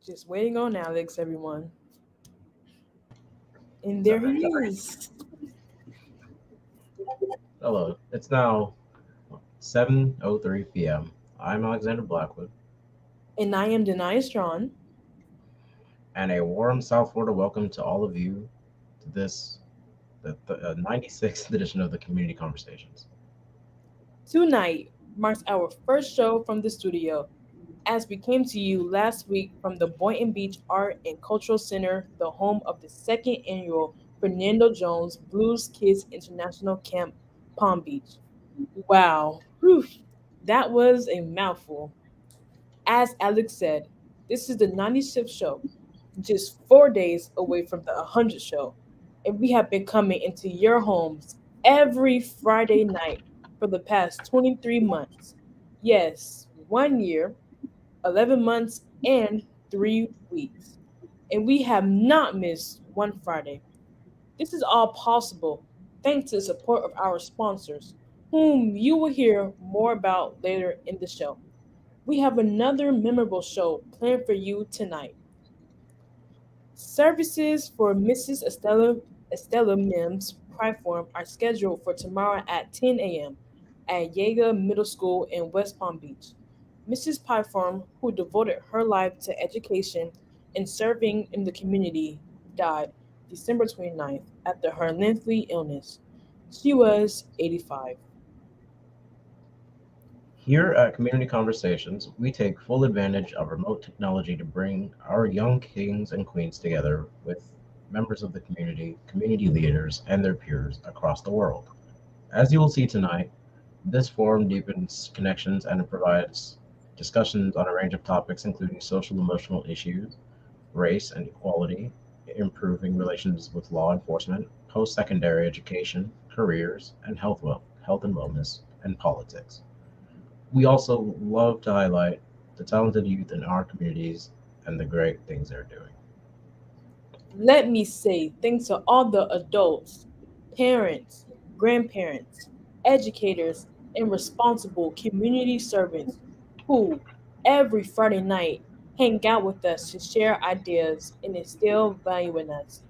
Just waiting on Alex, everyone. And there he Sorry. is. Hello. It's now 7:03 p.m. I'm Alexander Blackwood, And I am Denai Strawn. and a warm South Florida welcome to all of you to the 96th edition of the Community Conversations. Tonight marks our first show from the studio as we came to you last week from the Boynton Beach Art and Cultural Center, the home of the second annual Fernando Jones Blues Kids International Camp, Palm Beach. Wow, whew, that was a mouthful. As Alex said, this is the 96th show, just 4 days away from the 100th show, and we have been coming into your homes every Friday night for the past 23 months. Yes, 1 year, 11 months, and 3 weeks. And we have not missed one Friday. This is all possible thanks to the support of our sponsors, whom you will hear more about later in the show. We have another memorable show planned for you tonight. Services for Mrs. Estella Mims Priform are scheduled for tomorrow at 10 a.m. at Yeager Middle School in West Palm Beach. Mrs. Priform, who devoted her life to education and serving in the community, died December 29th after her lengthy illness. She was 85. Here at Community Conversations, we take full advantage of remote technology to bring our young kings and queens together with members of the community leaders, and their peers across the world. As you will see tonight, this forum deepens connections and it provides discussions on a range of topics, including social emotional issues, race and equality, improving relations with law enforcement, post secondary education, careers, and health and wellness, and politics. We also love to highlight the talented youth in our communities and the great things they're doing. Let me say thanks to all the adults, parents, grandparents, educators, and responsible community servants who, every Friday night, hang out with us to share ideas and instill value in us.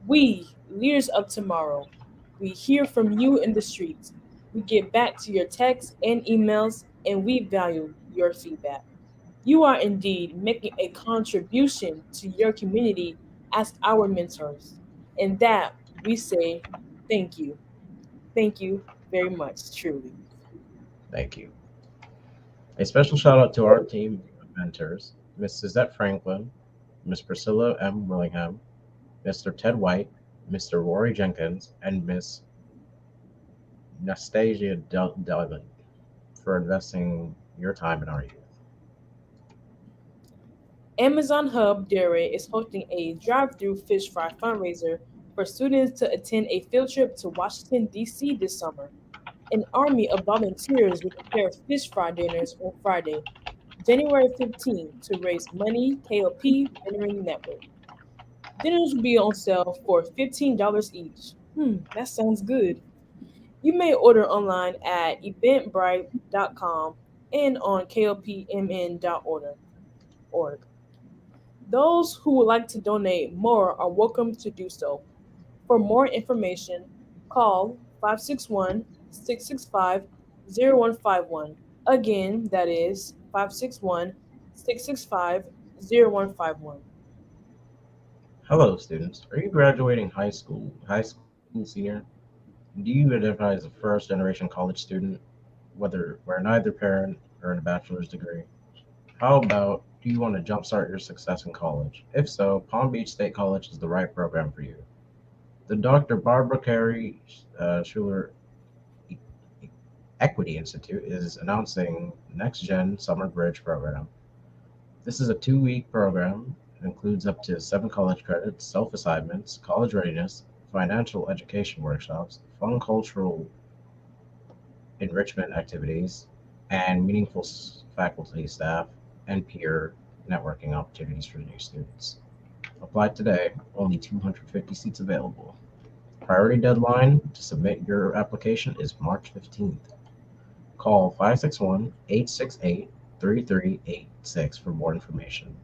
We, leaders of tomorrow, we hear from you in the streets. We get back to your texts and emails, and we value your feedback. You are indeed making a contribution to your community as our mentors. And that we say thank you. Thank you very much, truly. Thank you. A special shout out to our team of mentors, Miss Suzette Franklin, Miss Priscilla M. Willingham, Mr. Ted White, Mr. Rory Jenkins, and Miss Nastasia Delavan for investing your time in our youth. Amazon Hub Dairy is hosting a drive-through fish fry fundraiser for students to attend a field trip to Washington, D.C. this summer. An army of volunteers will prepare fish fry dinners on Friday, January 15th, to raise money KOP Veteran Network. Dinners will be on sale for $15 each. That sounds good. You may order online at eventbrite.com and on kopmn.org. Those who would like to donate more are welcome to do so. For more information, call 561 665 0151. Again, that is 561 665 0151. Hello, students. Are you graduating high school senior? Do you identify as a first generation college student, whether where neither parent earned a bachelor's degree? How about do you want to jumpstart your success in college? If so, Palm Beach State College is the right program for you. The Dr. Barbara Carey Schuler E- E- Equity Institute is announcing Next Gen Summer Bridge program. This is a 2 week program. It includes up to 7 college credits, self assignments, college readiness, financial education workshops, fun cultural enrichment activities, and meaningful faculty, staff, and peer networking opportunities for new students. Apply today, only 250 seats available. Priority deadline to submit your application is March 15th. Call 561-868-3386 for more information.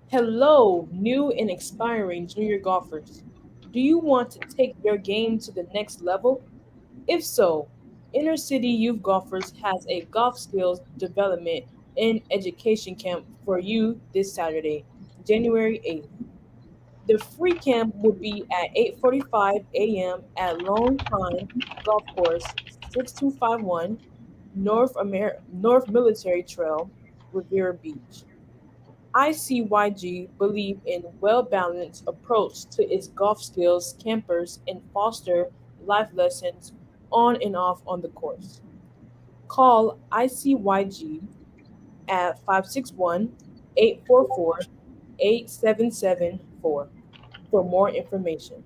Hello, new and expiring junior golfers. Do you want to take your game to the next level? If so, Inner City Youth Golfers has a golf skills development and education camp for you this Saturday, January 8th. The free camp will be at 8:45 a.m. at Lone Pine Golf Course, 6251 North Military Trail, Revere Beach. ICYG believe in well-balanced approach to its golf skills campers and foster life lessons on and off on the course. Call ICYG at 561-844-8774 for more information.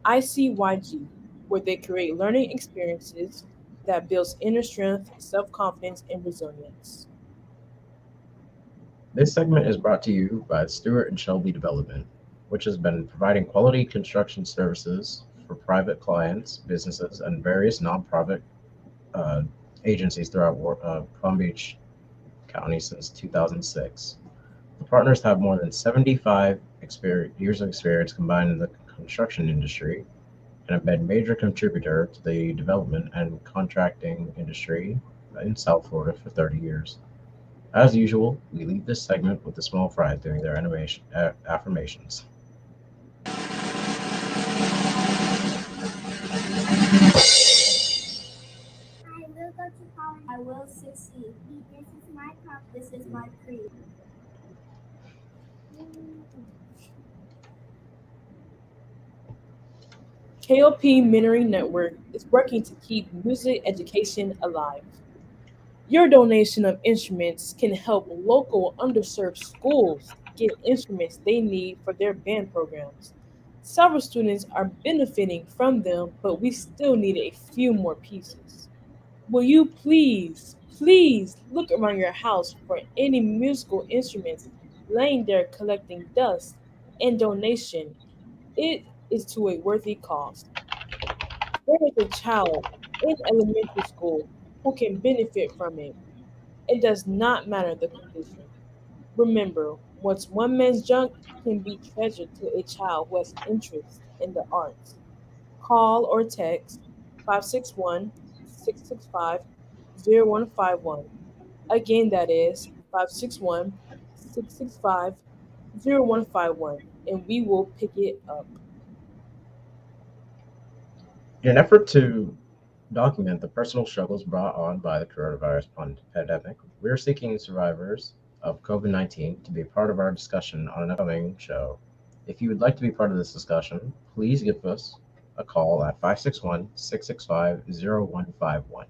ICYG, where they create learning experiences that builds inner strength, self-confidence, and resilience. This segment is brought to you by Stewart and Shelby Development, which has been providing quality construction services for private clients, businesses, and various nonprofit uh, agencies throughout Palm Beach County since 2006. The partners have more than 75 years of experience combined in the construction industry and have been a major contributor to the development and contracting industry in South Florida for 30 years. As usual, we leave this segment with the small fries doing their affirmations. I will go to college. I will succeed. This is my cup. This is my creed. KOP Mentoring Network is working to keep music education alive. Your donation of instruments can help local underserved schools get instruments they need for their band programs. Several students are benefiting from them, but we still need a few more pieces. Will you please look around your house for any musical instruments laying there collecting dust and donation? It is to a worthy cause. There is a child in elementary school who can benefit from it. It does not matter the condition. Remember, what's one man's junk can be treasure to a child who has interest in the arts. Call or text 561-665-0151. Again, that is 561-665-0151, and we will pick it up. In an effort to document the personal struggles brought on by the coronavirus pandemic, we are seeking survivors of COVID 19 to be a part of our discussion on an upcoming show. If you would like to be part of this discussion, please give us a call at 561-665-0151.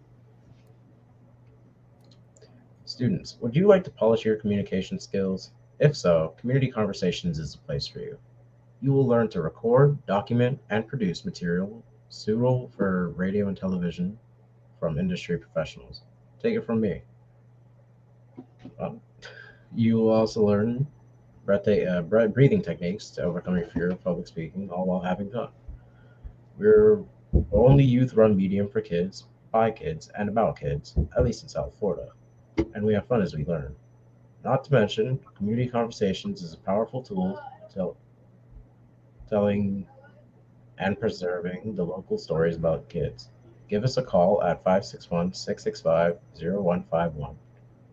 Students, would you like to polish your communication skills? If so, Community Conversations is the place for you. You will learn to record, document, and produce material suitable for radio and television from industry professionals. Take it from me. Um, you will also learn breathing techniques to overcome your fear of public speaking, all while having fun. We're the only youth run medium for kids, by kids, and about kids, at least in South Florida. And we have fun as we learn. Not to mention, Community Conversations is a powerful tool to telling and preserving the local stories about kids. Give us a call at 561-665-0151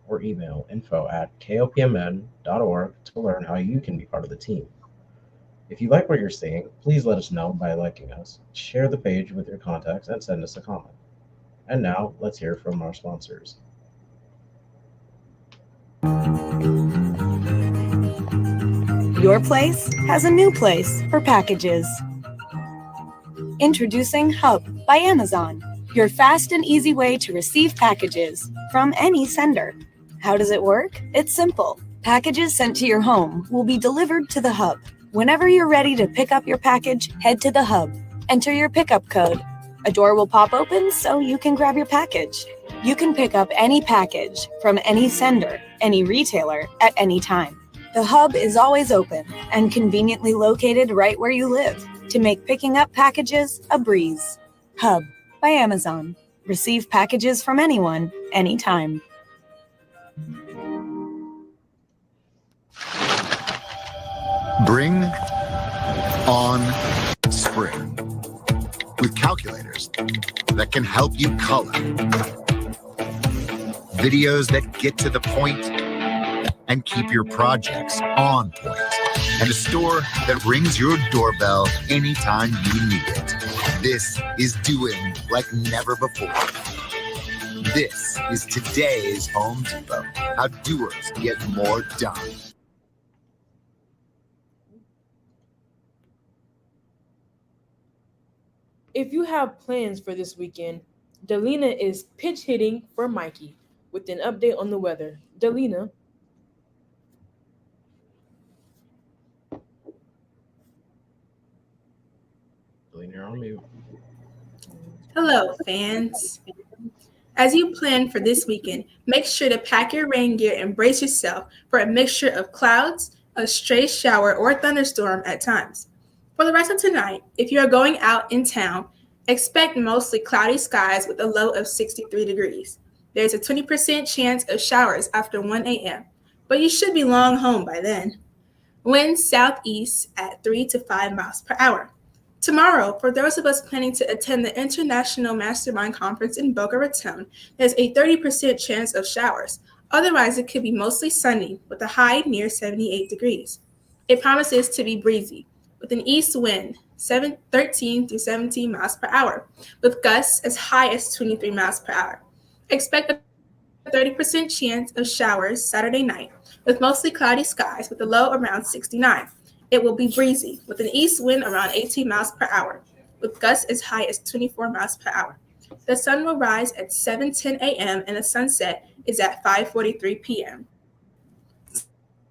or email info@kopmn.org to learn how you can be part of the team. If you like what you're seeing, please let us know by liking us, share the page with your contacts, and send us a comment. And now, let's hear from our sponsors. Your place has a new place for packages. Introducing Hub by Amazon, your fast and easy way to receive packages from any sender. How does it work? It's simple. Packages sent to your home will be delivered to the Hub. Whenever you're ready to pick up your package, head to the Hub. Enter your pickup code. A door will pop open so you can grab your package. You can pick up any package from any sender, any retailer, at any time. The hub is always open and conveniently located right where you live to make picking up packages a breeze. Hub by Amazon. Receive packages from anyone, anytime. Bring on spring with calculators that can help you color, videos that get to the point and keep your projects on point, and a store that rings your doorbell anytime you need it. This is doing like never before. This is today's Home Depot. How doers get more done. If you have plans for this weekend, Delina is pitch hitting for Mikey with an update on the weather. Delina. You're on mute. Hello, fans. As you plan for this weekend, make sure to pack your rain gear and brace yourself for a mixture of clouds, a stray shower, or thunderstorm at times. For the rest of tonight, if you are going out in town, expect mostly cloudy skies with a low of 63 degrees. There's a 20% chance of showers after 1 a.m., but you should be long home by then. Winds southeast at 3 to 5 miles per hour. Tomorrow, for those of us planning to attend the International Mastermind Conference in Boca Raton, there's a 30% chance of showers. Otherwise, it could be mostly sunny with a high near 78 degrees. It promises to be breezy with an east wind 13 to 17 miles per hour, with gusts as high as 23 miles per hour. Expect a 30% chance of showers Saturday night with mostly cloudy skies with a low around 69. It will be breezy with an east wind around 18 miles per hour, with gusts as high as 24 miles per hour. The sun will rise at 7:10 a.m. and the sunset is at 5:43 p.m.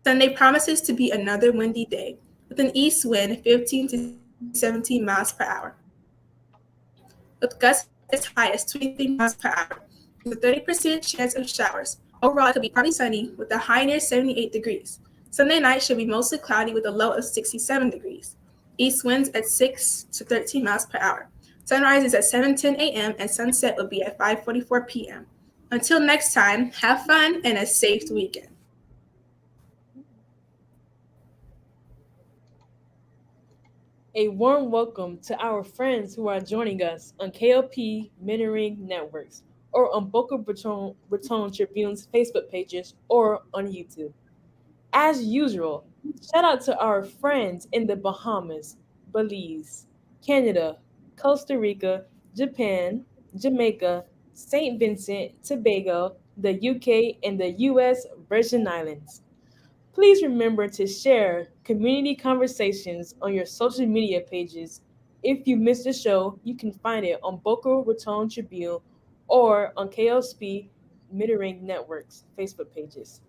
Sunday promises to be another windy day with an east wind 15 to 17 miles per hour, with gusts as high as 23 miles per hour, with a 30% chance of showers. Overall, it could be partly sunny with a high near 78 degrees. Sunday night should be mostly cloudy with a low of 67 degrees. East winds at 6 to 13 miles per hour. Sunrise is at 7:10 a.m. and sunset will be at 5:44 p.m. Until next time, have fun and a safe weekend. A warm welcome to our friends who are joining us on KLP Mentoring Networks or on Boca Raton Tribune's Facebook pages or on YouTube. As usual, shout out to our friends in the Bahamas, Belize, Canada, Costa Rica, Japan, Jamaica, St. Vincent, Tobago, the UK, and the US Virgin Islands. Please remember to share community conversations on your social media pages. If you missed the show, you can find it on Boca Raton Tribune or on KLP Mentoring Network's Facebook pages.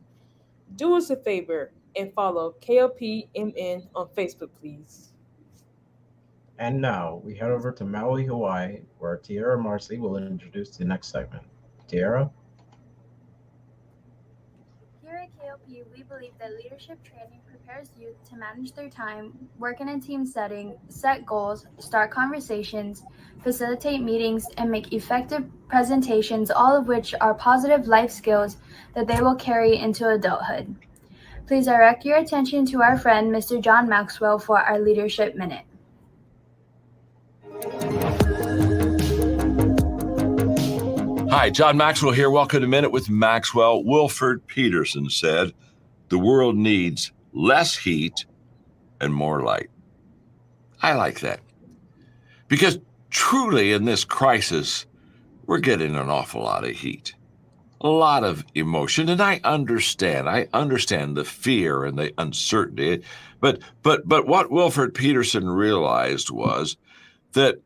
Do us a favor and follow KLPMN on Facebook, please. And now we head over to Maui, Hawaii, where Tiara Marcy will introduce the next segment. Tiara? Here at KLP, we believe that leadership training prepares youth to manage their time, work in a team setting, set goals, start conversations, facilitate meetings, and make effective presentations, all of which are positive life skills that they will carry into adulthood. Please direct your attention to our friend, Mr. John Maxwell, for our Leadership Minute. Hi, John Maxwell here. Welcome to Minute with Maxwell. Wilford Peterson said, "The world needs less heat and more light." I like that because truly in this crisis, we're getting an awful lot of heat, a lot of emotion, and I understand the fear and the uncertainty. But what Wilford Peterson realized was that,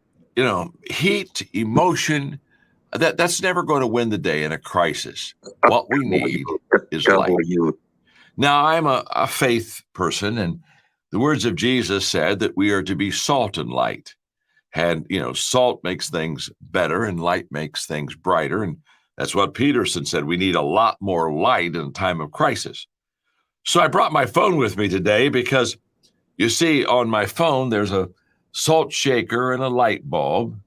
heat, emotion, that's never going to win the day in a crisis. What we need is light. Now, I'm a faith person, and the words of Jesus said that we are to be salt and light. And, salt makes things better and light makes things brighter. And that's what Peterson said. We need a lot more light in a time of crisis. So I brought my phone with me today because you see on my phone, there's a salt shaker and a light bulb.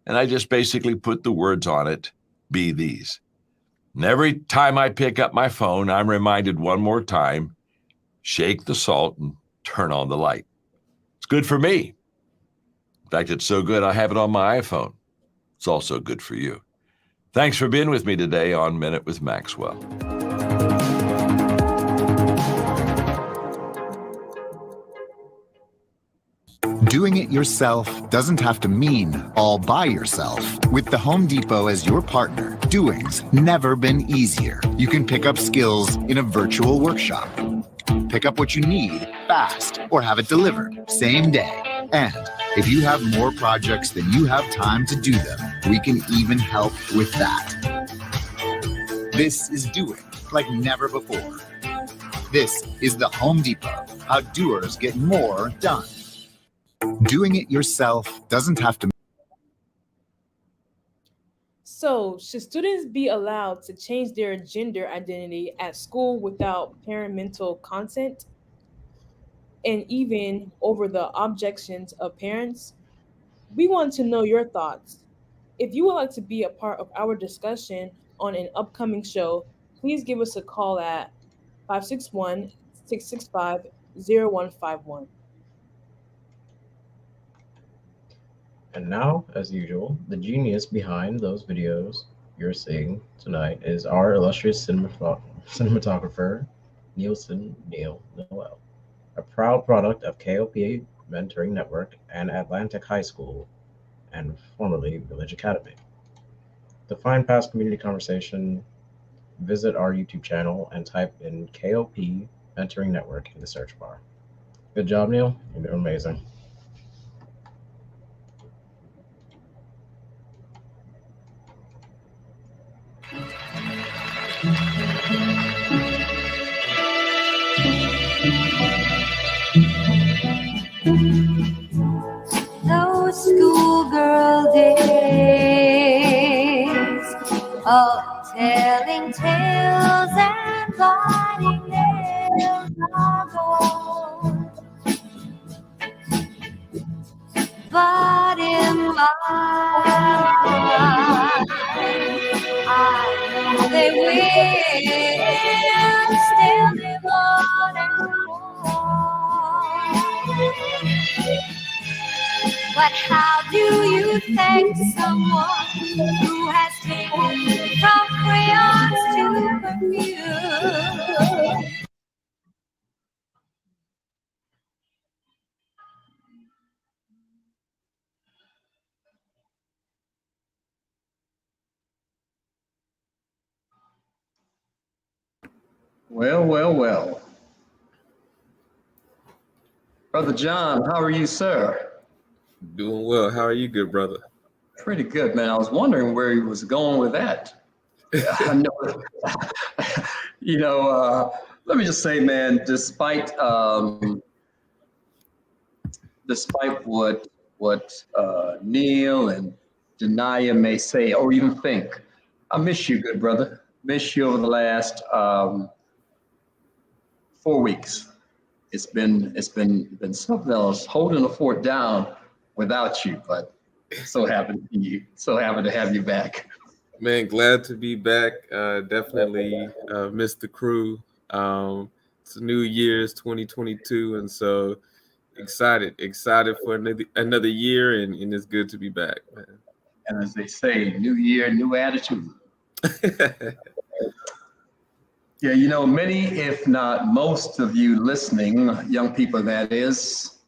And I just basically put the words on it, be these. And every time I pick up my phone, I'm reminded one more time, shake the salt and turn on the light. It's good for me. In fact, it's so good, I have it on my iPhone. It's also good for you. Thanks for being with me today on Minute with Maxwell. Doing it yourself doesn't have to mean all by yourself. With the Home Depot as your partner, doing's never been easier. You can pick up skills in a virtual workshop. Pick up what you need fast or have it delivered same day. And if you have more projects than you have time to do them, we can even help with that. This is doing like never before. This is the Home Depot, how doers get more done. Doing it yourself doesn't have to. So, should students be allowed to change their gender identity at school without parental consent and even over the objections of parents? We want to know your thoughts. If you would like to be a part of our discussion on an upcoming show, please give us a call at 561 665 0151. And now, as usual, the genius behind those videos you're seeing tonight is our illustrious cinematographer, Neil Noel, a proud product of KOPA Mentoring Network and Atlantic High School, and formerly Village Academy. To find past community conversation, visit our YouTube channel and type in KOP Mentoring Network in the search bar. Good job, Neil. You're doing amazing. Those schoolgirl days of telling tales and biting nails are gone. But in my mind, I know they will still live on and on. But how do you thank someone who has taken from crayons to perfume? Well. Brother John, how are you, sir? Doing well. How are you, good brother? Pretty good, man. I was wondering where he was going with that. I know, let me just say, man, despite what Neil and Denia may say or even think, I miss you, good brother. Miss you over the last 4 weeks. It's been something else, holding the fort down without you, but so happy to see you. So happy to have you back. Man, glad to be back. Definitely missed the crew. It's a new year, it's 2022, and so excited for another year, and it's good to be back, man. And as they say, new year, new attitude. Yeah, many, if not most of you listening, young people that is,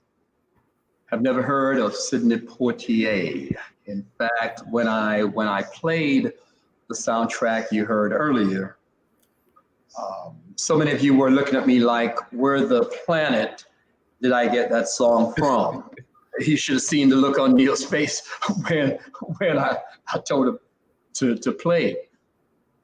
have never heard of Sidney Poitier. In fact, when I played the soundtrack you heard earlier, so many of you were looking at me like, where the planet did I get that song from? You should have seen the look on Neil's face when I told him to play.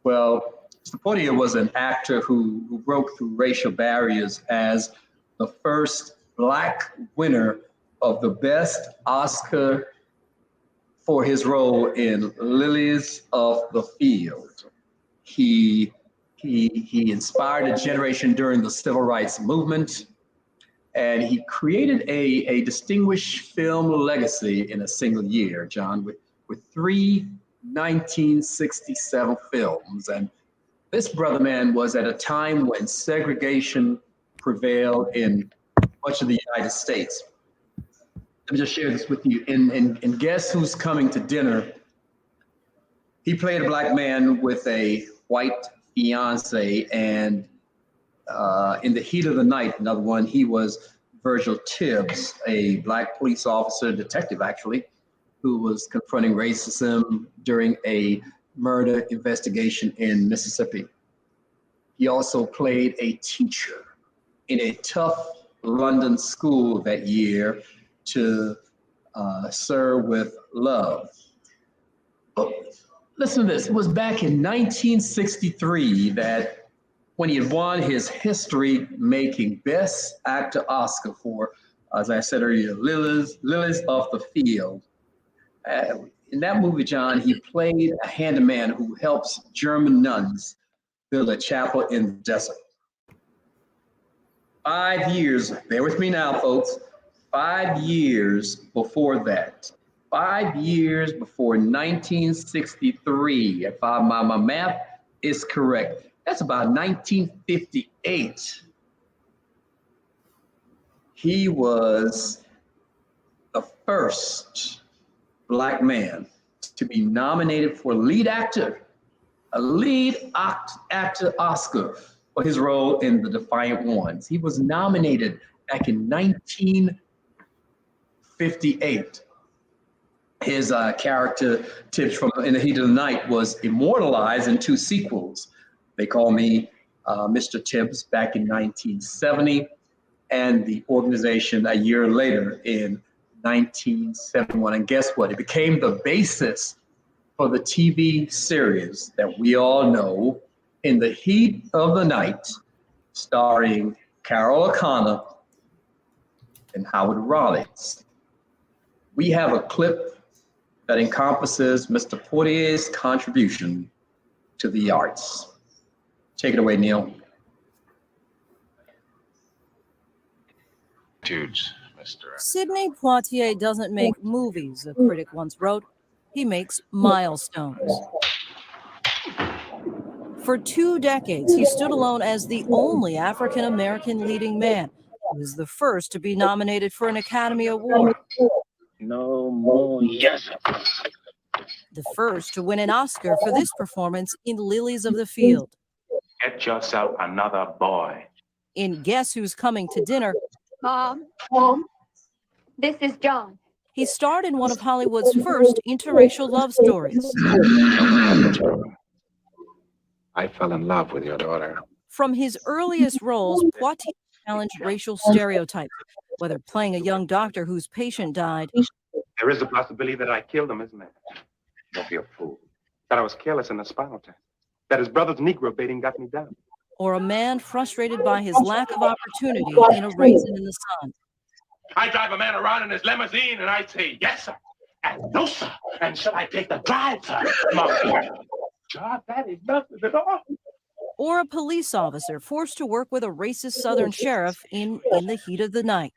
Well, Mr. Poitier was an actor who broke through racial barriers as the first Black winner of the best Oscar for his role in Lilies of the Field. He He inspired a generation during the civil rights movement, and he created a distinguished film legacy in a single year, John, with three 1967 films. And this brother man was at a time when segregation prevailed in much of the United States. Let me just share this with you. In Guess Who's Coming to Dinner, he played a black man with a white fiance, and in The Heat of the Night, another one, he was Virgil Tibbs, a black police officer, detective actually, who was confronting racism during a murder investigation in Mississippi. He also played a teacher in a tough London school that year to serve with love. But listen to this, it was back in 1963 that when he had won his history-making Best Actor Oscar for, as I said earlier, Lilies of the Field. In that movie, John, he played a handyman who helps German nuns build a chapel in the desert. 5 years, bear with me now, folks, 5 years before that, 5 years before 1963, if my math is correct, that's about 1958. He was the first black man to be nominated for lead actor, a lead actor Oscar for his role in The Defiant Ones. He was nominated back in 1958. His character, Tibbs from In the Heat of the Night, was immortalized in 2 sequels. They Call Me Mr. Tibbs back in 1970, and The Organization a year later in 1971. And guess what? It became the basis for the TV series that we all know, In the Heat of the Night, starring Carol O'Connor and Howard Rollins. We have a clip that encompasses Mr. Portier's contribution to the arts. Take it away, Neil. Sidney Poitier doesn't make movies, a critic once wrote. He makes milestones. For 2 decades, he stood alone as the only African-American leading man. He was the first to be nominated for an Academy Award. No more yes. The first to win an Oscar for this performance in Lilies of the Field. Get yourself another boy. In Guess Who's Coming to Dinner, Mom, this is John. he starred in one of Hollywood's first interracial love stories. I fell in love with your daughter. From his earliest roles, Poitier challenged racial stereotypes, whether playing a young doctor whose patient died, There is a possibility that I killed him, isn't there? Don't be a fool. That I was careless in the spinal test. That his brother's Negro baiting got me down. or a man frustrated by his lack of opportunity in A Raisin in the Sun. I drive a man around in his limousine and I say, yes, sir, and no, sir, and shall I take the drive, sir? John, that is nothing at all. Or a police officer forced to work with a racist Southern sheriff in the Heat of the Night.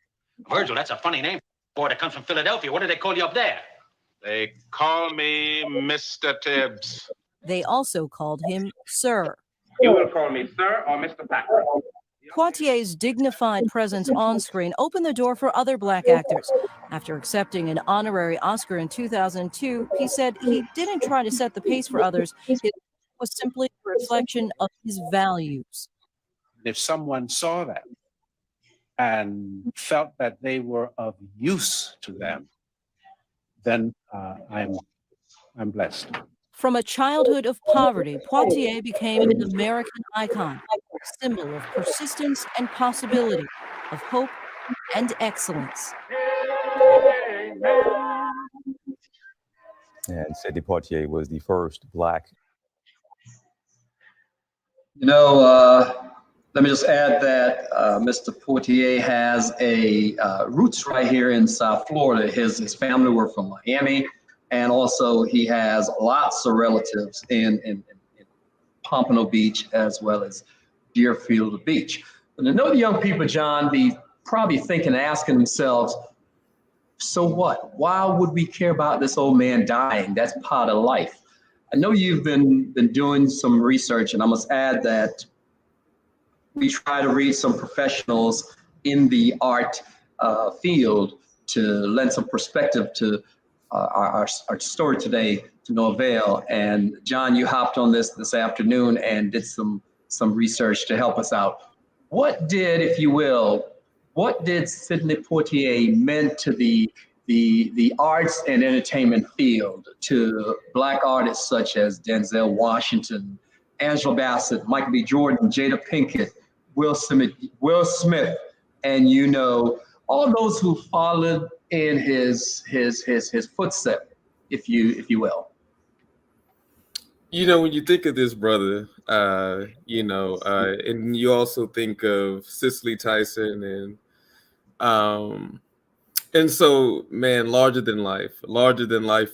Virgil, that's a funny name. Boy that comes from Philadelphia. What do they call you up there? They call me Mr. Tibbs. They also called him Sir. You will call me sir or Mr. Patrick. Poitier's dignified presence on screen opened the door for other black actors. After accepting an honorary Oscar in 2002, he said he didn't try to set the pace for others. It was simply a reflection of his values. If someone saw that and felt that they were of use to them, then I'm blessed. From a childhood of poverty, Poitier became an American icon, a symbol of persistence and possibility, of hope and excellence. And Sidney Poitier was the first black. You know, let me just add that Mr. Poitier has a roots right here in South Florida. His family were from Miami, and also he has lots of relatives in Pompano Beach as well as Deerfield Beach. And I know the young people, John, be probably thinking, asking themselves, so what? Why would we care about this old man dying? That's part of life. I know you've been doing some research, and I must add that we try to read some professionals in the art field to lend some perspective to our story today to no avail. And John, you hopped on this afternoon and did some research to help us out. What did, if you will, what did Sidney Poitier meant to the arts and entertainment field, to Black artists such as Denzel Washington, Angela Bassett, Michael B. Jordan, Jada Pinkett, Will Smith, and all those who followed in his footsteps, if you will. When you think of this brother, and you also think of Cicely Tyson and so, man, larger than life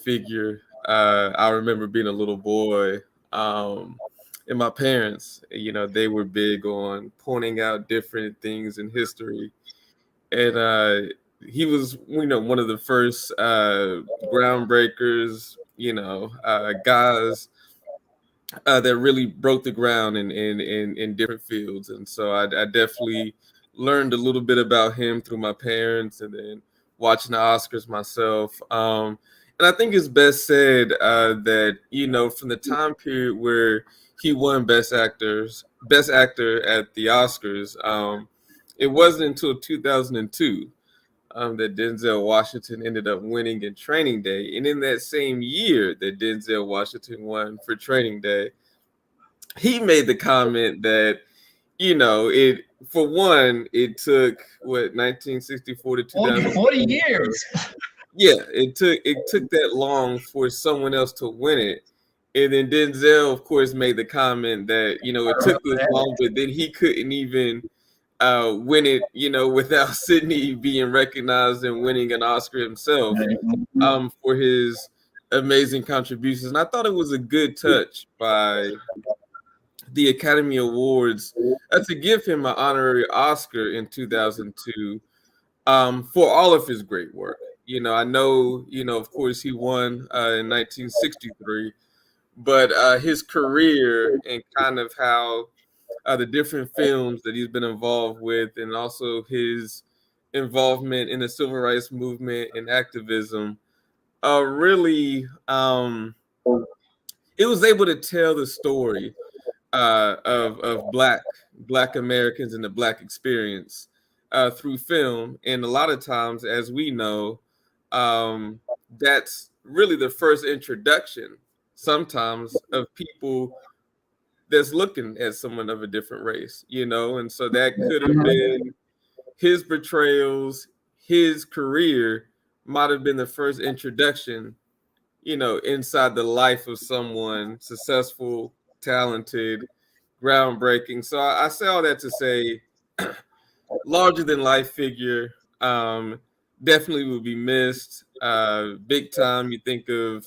figure. I remember being a little boy, and my parents, they were big on pointing out different things in history. And he was, one of the first groundbreakers, guys that really broke the ground in different fields. And so I definitely learned a little bit about him through my parents and then watching the Oscars myself. And I think it's best said that, from the time period where he won Best Actor at the Oscars, it wasn't until 2002 that Denzel Washington ended up winning in Training Day. And in that same year that Denzel Washington won for Training Day, he made the comment that, for one, it took 1964 to 2000. 40 years. Yeah, it took that long for someone else to win it. And then Denzel, of course, made the comment that, it took this long, but then he couldn't even win it, without Sidney being recognized and winning an Oscar himself for his amazing contributions. And I thought it was a good touch by the Academy Awards to give him an honorary Oscar in 2002 for all of his great work. I know, of course, he won in 1963, but his career and kind of how the different films that he's been involved with, and also his involvement in the civil rights movement and activism, really, it was able to tell the story of Black Americans and the Black experience through film. And a lot of times, as we know, that's really the first introduction sometimes of people that's looking at someone of a different race, and so that could have been his portrayals, his career might have been the first introduction, inside the life of someone successful, talented, groundbreaking. So I say all that to say, larger than life figure, definitely will be missed. Big time. You think of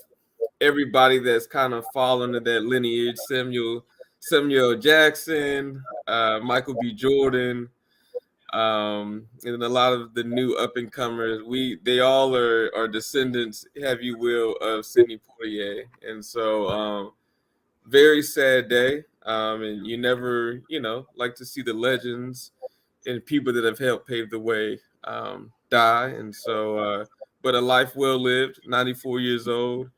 everybody that's kind of fallen into that lineage: Samuel Jackson, Michael B. Jordan, and a lot of the new up and comers. They all are descendants, have you will, of Sidney Poitier. And so very sad day. And you never, like to see the legends and people that have helped pave the way die. And so, but a life well lived, 94 years old,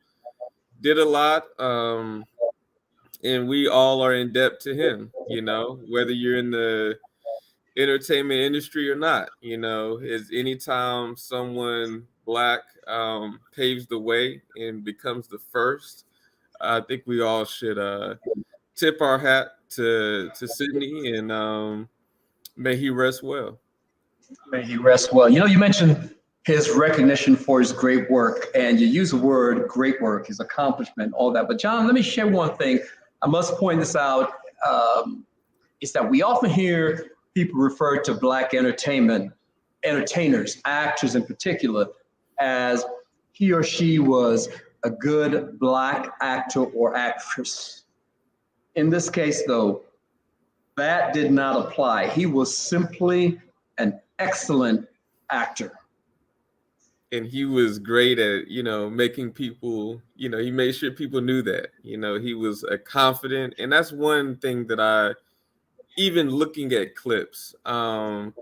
did a lot. And we all are in debt to him, whether you're in the entertainment industry or not. Is anytime someone Black paves the way and becomes the first, I think we all should tip our hat to Sidney, and may he rest well. May he rest well. You mentioned his recognition for his great work, and you use the word great work, his accomplishment, all that. But John, let me share one thing. I must point this out, is that we often hear people refer to Black entertainers, actors in particular, as he or she was a good Black actor or actress. In this case, though, that did not apply. He was simply an excellent actor. And he was great at, making people, he made sure people knew that, he was a confident. And that's one thing that even looking at clips, not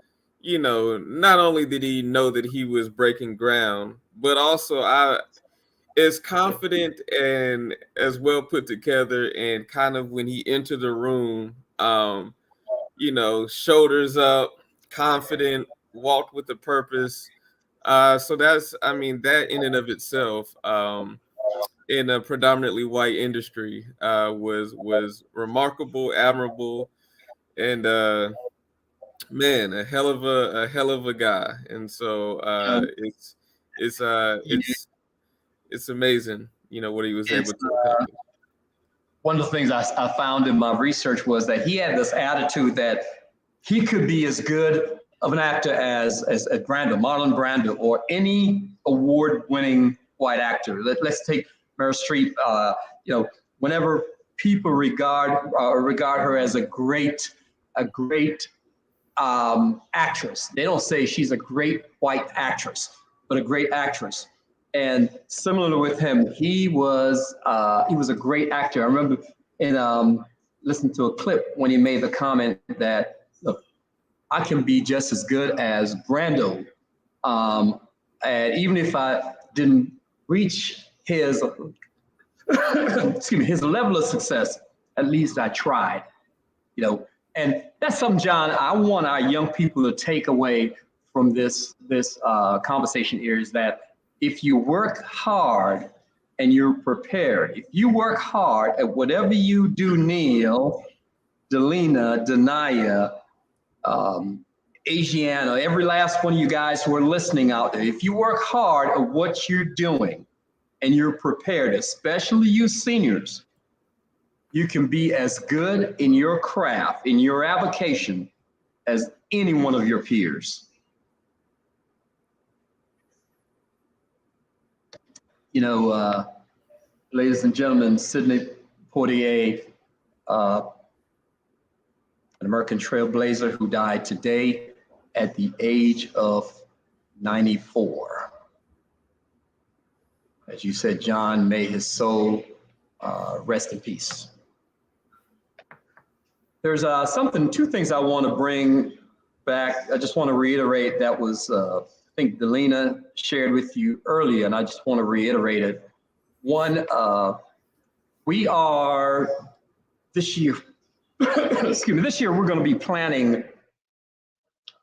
only did he know that he was breaking ground, but also as confident and as well put together, and kind of when he entered the room, shoulders up, confident, walked with a purpose. So that's, that in and of itself, in a predominantly white industry, was remarkable, admirable, and man, a hell of a guy. And so it's amazing, what he was able to accomplish. One of the things I found in my research was that he had this attitude that he could be as good of an actor as Brando, Marlon Brando, or any award-winning white actor. Let's take Meryl Streep. Whenever people regard her as a great actress, they don't say she's a great white actress, but a great actress. And similarly with him, he was a great actor. I remember listening to a clip when he made the comment that, look, I can be just as good as Brando. And even if I didn't reach his his level of success, at least I tried. And that's something, John, I want our young people to take away from this conversation here, is that if you work hard and you're prepared, if you work hard at whatever you do, Neil, Delina, Denaya, Asiana, every last one of you guys who are listening out there, if you work hard at what you're doing and you're prepared, especially you seniors, you can be as good in your craft, in your avocation, as any one of your peers. Ladies and gentlemen, Sidney Poitier, an American trailblazer who died today at the age of 94. As you said, John, may his soul rest in peace. There's two things I want to bring back. I just want to reiterate that was, I think Delina shared with you earlier, and I just want to reiterate it. One, we are this year, this year we're going to be planning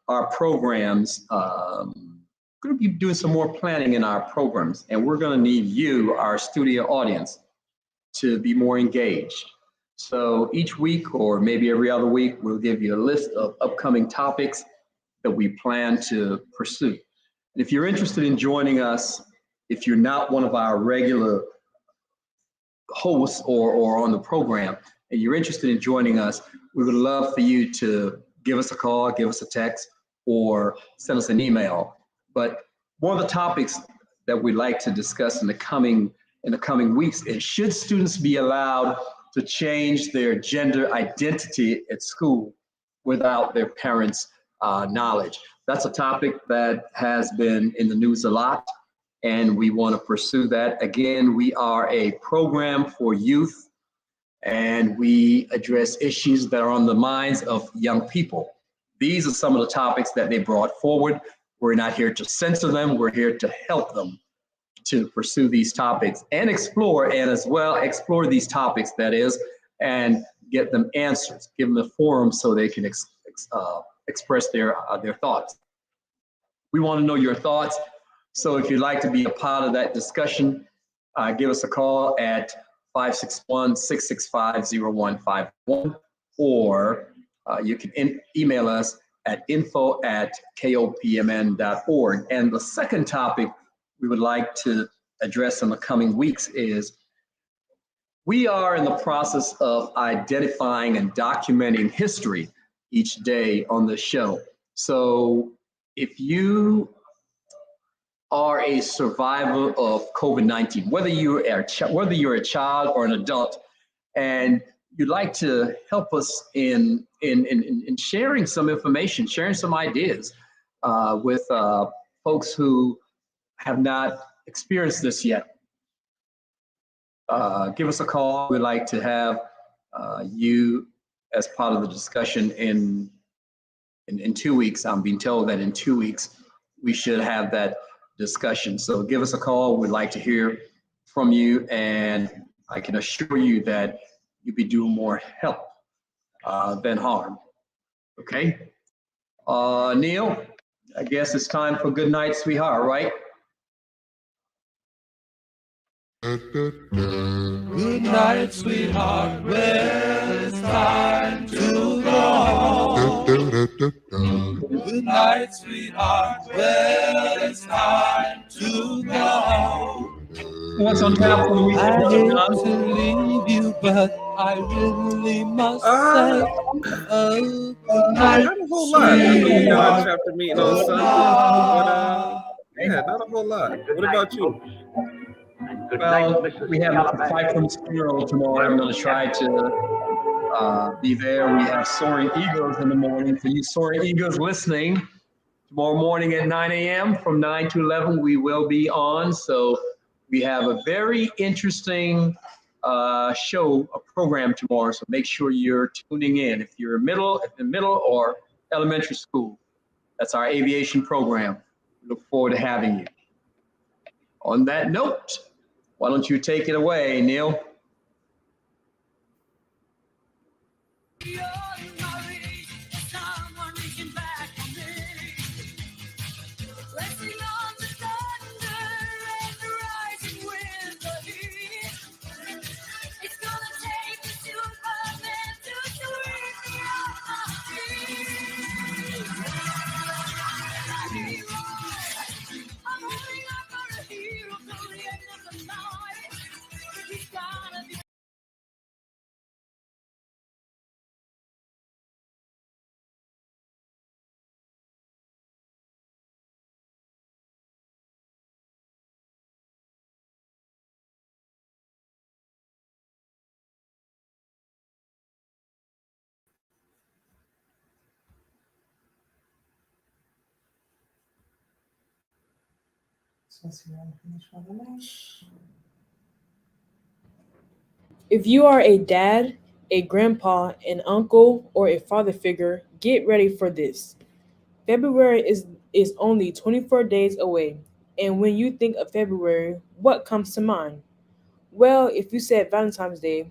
our programs. Going to be doing some more planning in our programs, and we're going to need you, our studio audience, to be more engaged. So each week, or maybe every other week, we'll give you a list of upcoming topics that we plan to pursue. And if you're interested in joining us, if you're not one of our regular hosts or on the program, and you're interested in joining us, we would love for you to give us a call, give us a text, or send us an email. But one of the topics that we'd like to discuss in the coming weeks is, should students be allowed to change their gender identity at school without their parents' knowledge? That's a topic that has been in the news a lot, and we want to pursue that. Again, we are a program for youth, and we address issues that are on the minds of young people. These are some of the topics that they brought forward. We're not here to censor them. We're here to help them to pursue these topics and explore these topics, that is, and get them answers, give them a forum so they can express their thoughts. We want to know your thoughts. So if you'd like to be a part of that discussion, give us a call at 561-665-0151, or you can email us at info@kopmn.org. And the second topic we would like to address in the coming weeks is, we are in the process of identifying and documenting history each day on the show. So if you are a survivor of COVID-19, whether you're a child or an adult, and you'd like to help us in sharing some information, sharing some ideas with folks who have not experienced this yet, give us a call. We'd like to have you as part of the discussion in 2 weeks. I'm being told that in 2 weeks, we should have that discussion. So give us a call. We'd like to hear from you, and I can assure you that you'll be doing more help than harm. Okay? Neil, I guess it's time for good night, sweetheart, right? Good night, sweetheart. Well, it's time to go. Good night, sweetheart. Well, it's time to go. What's on tap for the weekend? I hate to leave you, but I really must say, oh, good night, Not a whole lot. I mean, sweetheart. chapter meeting on Sunday, but yeah, not a whole lot. What about you? Well, we have a fight from funeral tomorrow. I'm going to try to be there. We have Soaring Eagles in the morning. For you Soaring Eagles listening, tomorrow morning at 9 a.m. from 9 to 11, we will be on. So we have a very interesting show, a program tomorrow. So make sure you're tuning in. If you're middle or elementary school, that's our aviation program. We look forward to having you. On that note, why don't you take it away, Neil? If you are a dad, a grandpa, an uncle, or a father figure, get ready for this. February is only 24 days away. And when you think of February, what comes to mind? Well, if you said Valentine's Day,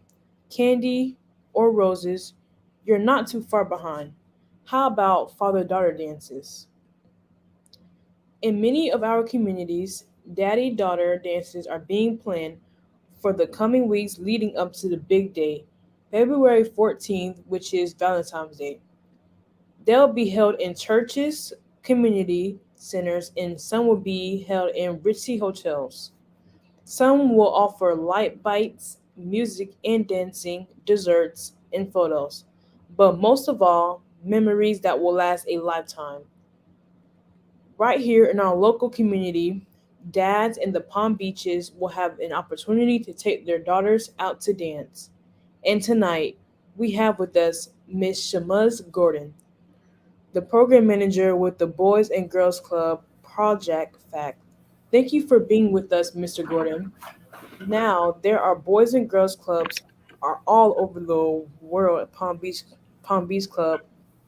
candy, or roses, you're not too far behind. How about father daughter dances? In many of our communities, daddy daughter dances are being planned for the coming weeks leading up to the big day, February 14th, which is Valentine's Day. They'll be held in churches, community centers, and some will be held in ritzy hotels. Some will offer light bites, music and dancing, desserts, and photos. But most of all, memories that will last a lifetime. Right here in our local community, dads in the Palm Beaches will have an opportunity to take their daughters out to dance. And tonight, we have with us Miss Shamuz Gordon, the program manager with the Boys and Girls Club Project Fact. Thank you for being with us, Mr. Gordon. Now, there are Boys and Girls Clubs are all over the world at Palm Beach Club,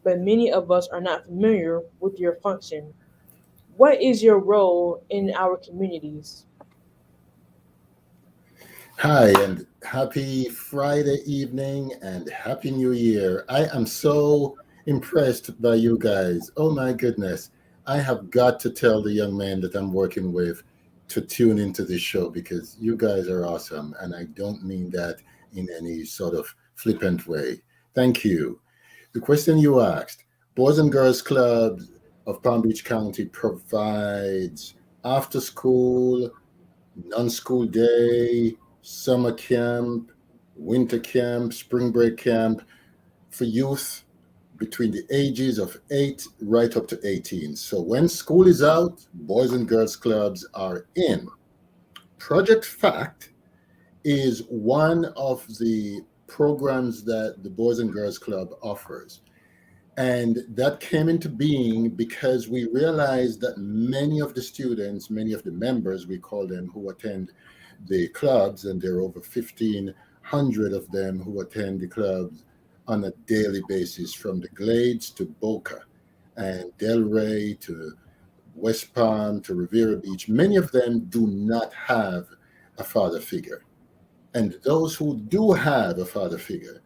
but many of us are not familiar with your function. What is your role in our communities? Hi, and happy Friday evening and happy New Year. I am so impressed by you guys. Oh my goodness. I have got to tell the young man that I'm working with to tune into this show because you guys are awesome. And I don't mean that in any sort of flippant way. Thank you. The question you asked, Boys and Girls Club of Palm Beach County provides after school, non-school day, summer camp, winter camp, spring break camp for youth between the ages of 8 right up to 18. So when school is out, Boys and Girls Clubs are in. Project Fact is one of the programs that the Boys and Girls Club offers. And that came into being because we realized that many of the students, many of the members, we call them, who attend the clubs, and there are over 1,500 of them who attend the clubs on a daily basis, from the Glades to Boca and Delray to West Palm to Riviera Beach. Many of them do not have a father figure. And those who do have a father figure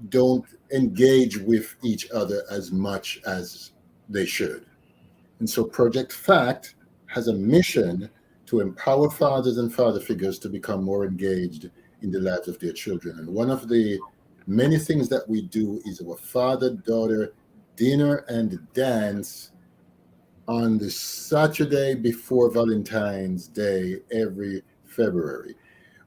don't engage with each other as much as they should. And so Project FACT has a mission to empower fathers and father figures to become more engaged in the lives of their children. And one of the many things that we do is our father-daughter dinner and dance on the Saturday before Valentine's Day every February.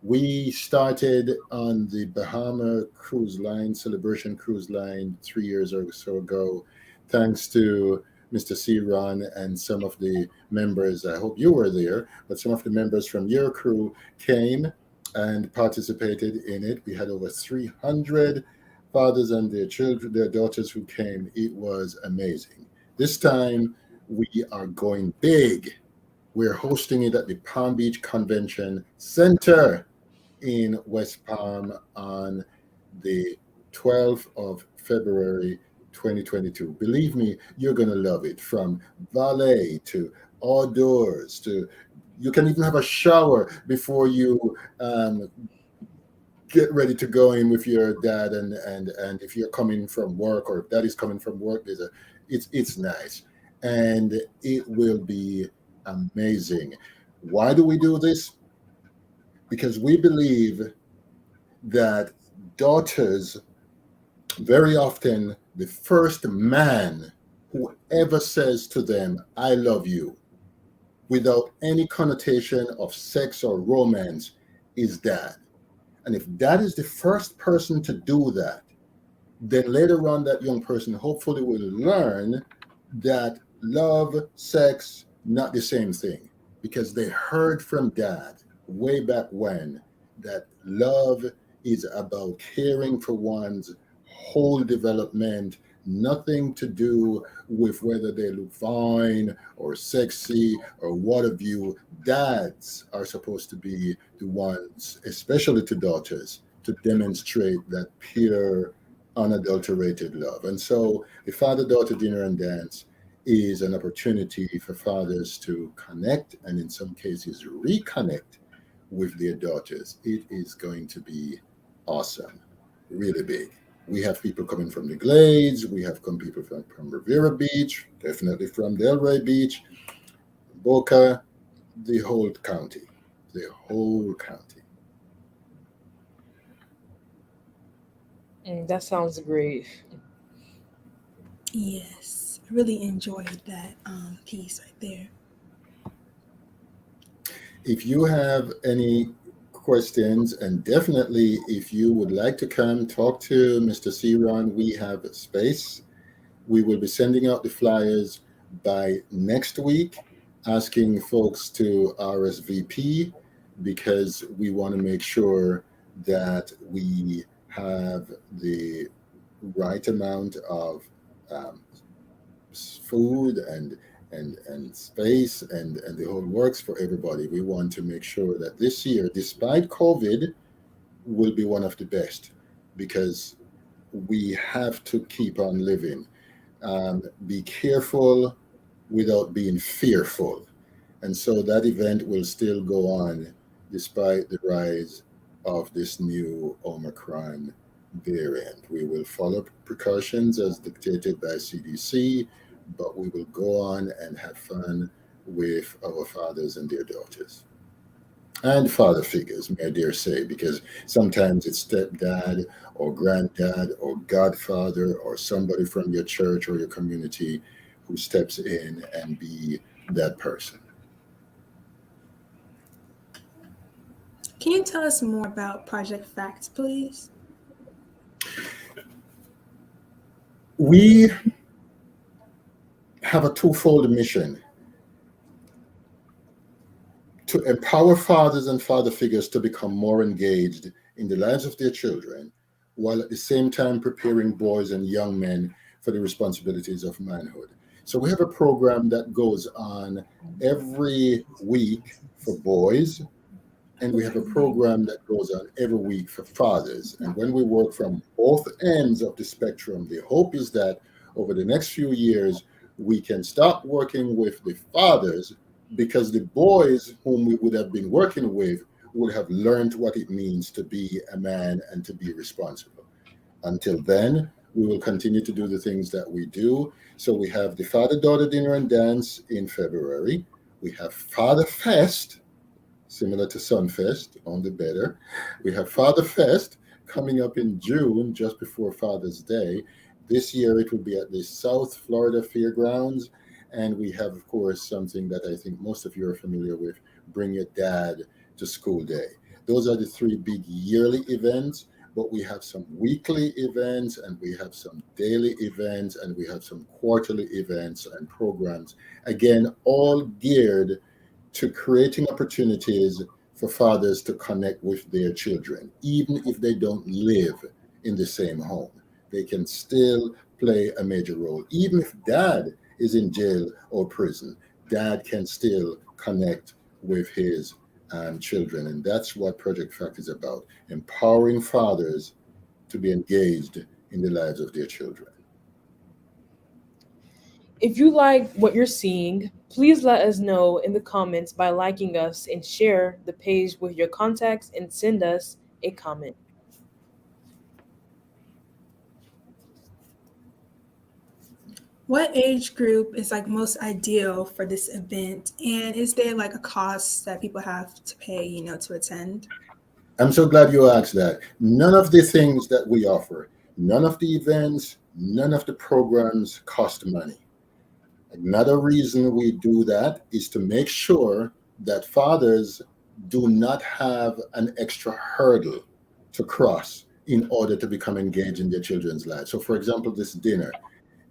We started on the Bahama Cruise Line, Celebration Cruise Line, 3 years or so ago, thanks to Mr. C. Ron and some of the members. I hope you were there, but some of the members from your crew came and participated in it. We had over 300 fathers and their children, their daughters who came. It was amazing. This time we are going big. We're hosting it at the Palm Beach Convention Center in West Palm on the 12th of February, 2022. Believe me, you're going to love it. From ballet to outdoors to, you can even have a shower before you get ready to go in with your dad. And if you're coming from work, or if daddy's coming from work, it's nice. And it will be amazing. Why do we do this? Because we believe that daughters, very often, the first man who ever says to them, I love you, without any connotation of sex or romance, is dad. And if dad is the first person to do that, then later on that young person hopefully will learn that love, sex, not the same thing, because they heard from dad way back when that love is about caring for one's whole development, nothing to do with whether they look fine or sexy or what have you. Dads are supposed to be the ones, especially to daughters, to demonstrate that pure, unadulterated love. And so the father-daughter dinner and dance is an opportunity for fathers to connect, and in some cases reconnect with their daughters. It is going to be awesome, really big. We have people coming from the Glades, we have people from Riviera Beach, definitely from Delray Beach, Boca, the whole county. That sounds great. Yes, I really enjoyed that piece right there. If you have any questions, and definitely if you would like to come talk to Mr. C-Ron, we have space. We will be sending out the flyers by next week, asking folks to RSVP, because we want to make sure that we have the right amount of food and space and the whole works for everybody. We want to make sure that this year, despite COVID, will be one of the best, because we have to keep on living. Be careful without being fearful. And so that event will still go on despite the rise of this new Omicron variant. We will follow precautions as dictated by CDC, but we will go on and have fun with our fathers and their daughters. And father figures, may I dare say, because sometimes it's stepdad or granddad or godfather or somebody from your church or your community who steps in and be that person. Can you tell us more about Project FACT, please? We have a twofold mission: to empower fathers and father figures to become more engaged in the lives of their children, while at the same time preparing boys and young men for the responsibilities of manhood. So we have a program that goes on every week for boys, and we have a program that goes on every week for fathers. And when we work from both ends of the spectrum, the hope is that over the next few years, we can start working with the fathers, because the boys whom we would have been working with would have learned what it means to be a man and to be responsible. Until then, we will continue to do the things that we do. So we have the Father-Daughter Dinner and Dance in February. We have Father Fest, similar to Sunfest, only better. We have Father Fest coming up in June, just before Father's Day. This year it will be at the South Florida Fairgrounds. And we have, of course, something that I think most of you are familiar with, Bring Your Dad to School Day. Those are the three big yearly events, but we have some weekly events, and we have some daily events, and we have some quarterly events and programs. Again, all geared to creating opportunities for fathers to connect with their children. Even if they don't live in the same home, they can still play a major role. Even if dad is in jail or prison, dad can still connect with his children. And that's what Project Fact is about, empowering fathers to be engaged in the lives of their children. If you like what you're seeing, please let us know in the comments by liking us and share the page with your contacts and send us a comment. What age group is like most ideal for this event? And is there like a cost that people have to pay, to attend? I'm so glad you asked that. None of the things that we offer, none of the events, none of the programs cost money. Another reason we do that is to make sure that fathers do not have an extra hurdle to cross in order to become engaged in their children's lives. So for example, this dinner,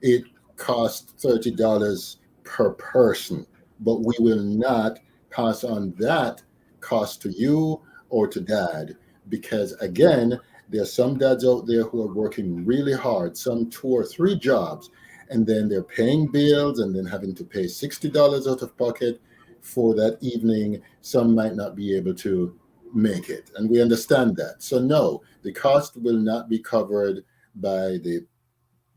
it costs $30 per person, but we will not pass on that cost to you or to dad, because again, there are some dads out there who are working really hard, some 2 or 3 jobs, and then they're paying bills and then having to pay $60 out of pocket for that evening. Some might not be able to make it, and we understand that. So no, the cost will not be covered by the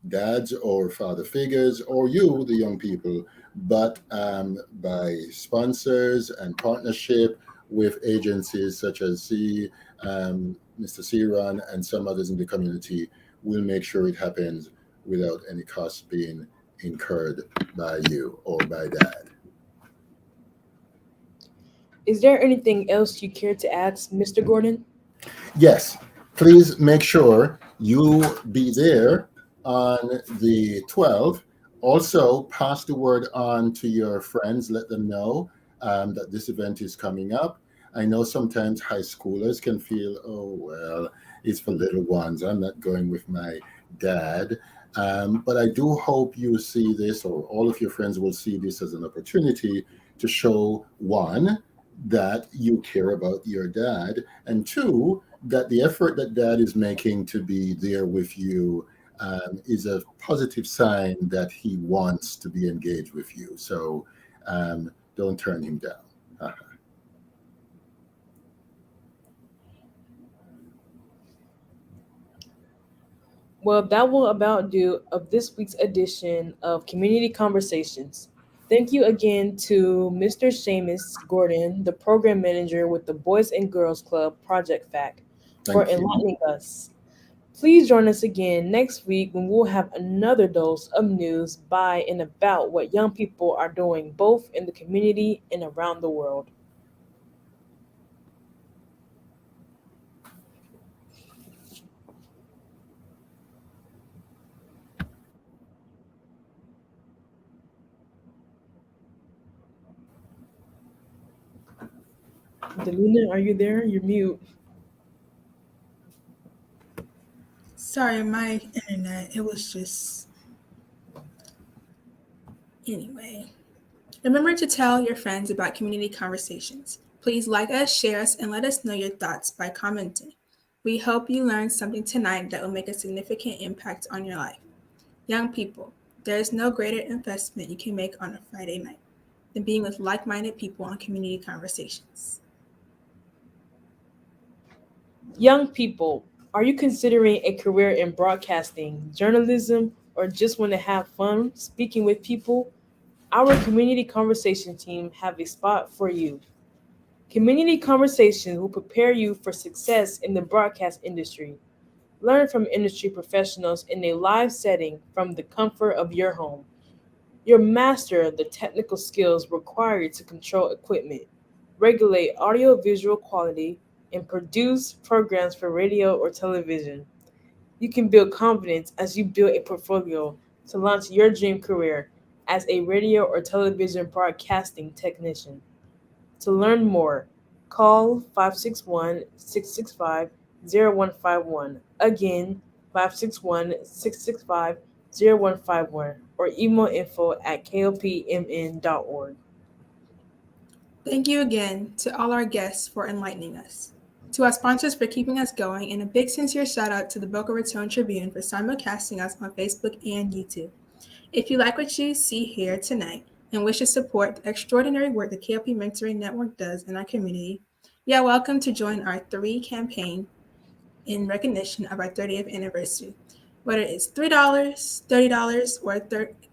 dads or father figures or you, the young people, but by sponsors and partnership with agencies such as Mr. Ciron and some others in the community. We'll make sure it happens without any cost being incurred by you or by dad. Is there anything else you care to add, Mr. Gordon? Yes, please make sure you be there on the 12th. Also, pass the word on to your friends. Let them know that this event is coming up. I know sometimes high schoolers can feel, oh, well, it's for little ones. I'm not going with my dad. But I do hope you see this, or all of your friends will see this as an opportunity to show, one, that you care about your dad, and two, that the effort that dad is making to be there with you is a positive sign that he wants to be engaged with you. So don't turn him down. Well, that will about do of this week's edition of Community Conversations. Thank you again to Mr. Seamus Gordon, the program manager with the Boys and Girls Club Project Fact, for Thank you. enlightening us. Please join us again next week when we'll have another dose of news by and about what young people are doing both in the community and around the world. Delina, are you there? You're mute. Sorry, my internet, it was just... Anyway, remember to tell your friends about Community Conversations. Please like us, share us, and let us know your thoughts by commenting. We hope you learned something tonight that will make a significant impact on your life. Young people, there is no greater investment you can make on a Friday night than being with like-minded people on community conversations. Young people, are you considering a career in broadcasting, journalism, or just want to have fun speaking with people? Our community conversation team have a spot for you. Community conversations will prepare you for success in the broadcast industry. Learn from industry professionals in a live setting from the comfort of your home. You'll master the technical skills required to control equipment, regulate audio-visual quality, and produce programs for radio or television. You can build confidence as you build a portfolio to launch your dream career as a radio or television broadcasting technician. To learn more, call 561-665-0151. Again, 561-665-0151 or email info@kopmn.org. Thank you again to all our guests for enlightening us, to our sponsors for keeping us going, and a big sincere shout out to the Boca Raton Tribune for simulcasting us on Facebook and YouTube. If you like what you see here tonight and wish to support the extraordinary work the KLP Mentoring Network does in our community, you are welcome to join our 3 campaign in recognition of our 30th anniversary. Whether it's $3, $30, or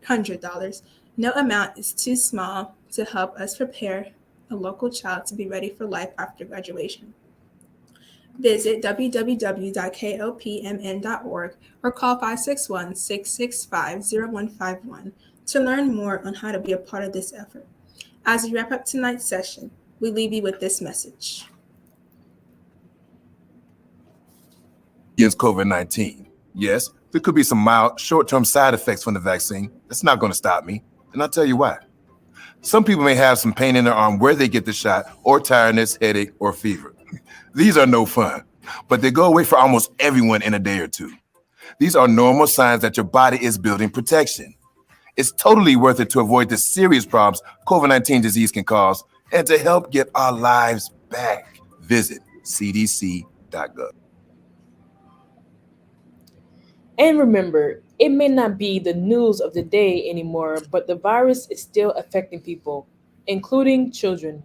$100, no amount is too small to help us prepare a local child to be ready for life after graduation. Visit www.kopmn.org or call 561-665-0151 to learn more on how to be a part of this effort. As we wrap up tonight's session, we leave you with this message. Against COVID-19. Yes, there could be some mild short-term side effects from the vaccine. That's not going to stop me. And I'll tell you why. Some people may have some pain in their arm where they get the shot, or tiredness, headache, or fever. These are no fun, but they go away for almost everyone in a day or two. These are normal signs that your body is building protection. It's totally worth it to avoid the serious problems COVID-19 disease can cause and to help get our lives back. Visit cdc.gov. And remember, it may not be the news of the day anymore, but the virus is still affecting people, including children.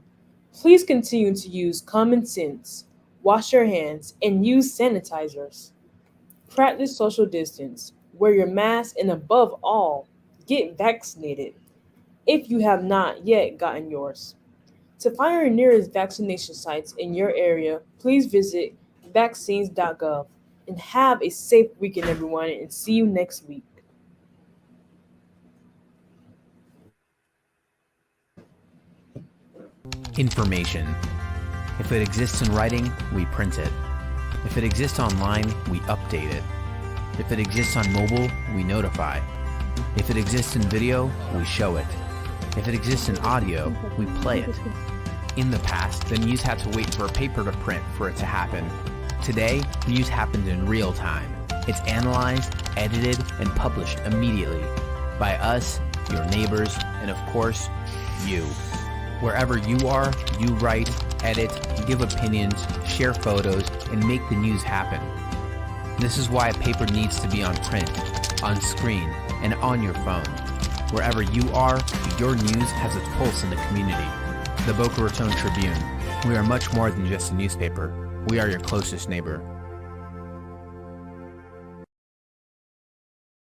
Please continue to use common sense, wash your hands, and use sanitizers. Practice social distance, wear your mask, and above all, get vaccinated if you have not yet gotten yours. To find your nearest vaccination sites in your area, please visit vaccines.gov. And have a safe weekend, everyone, and see you next week. Information. If it exists in writing, we print it. If it exists online, we update it. If it exists on mobile, we notify. If it exists in video, we show it. If it exists in audio, we play it. In the past, the news had to wait for a paper to print for it to happen. Today, news happens in real time. It's analyzed, edited, and published immediately by us, your neighbors, and of course, you. Wherever you are, you write, edit, give opinions, share photos, and make the news happen. This is why a paper needs to be on print, on screen, and on your phone. Wherever you are, your news has a pulse in the community. The Boca Raton Tribune. We are much more than just a newspaper. We are your closest neighbor.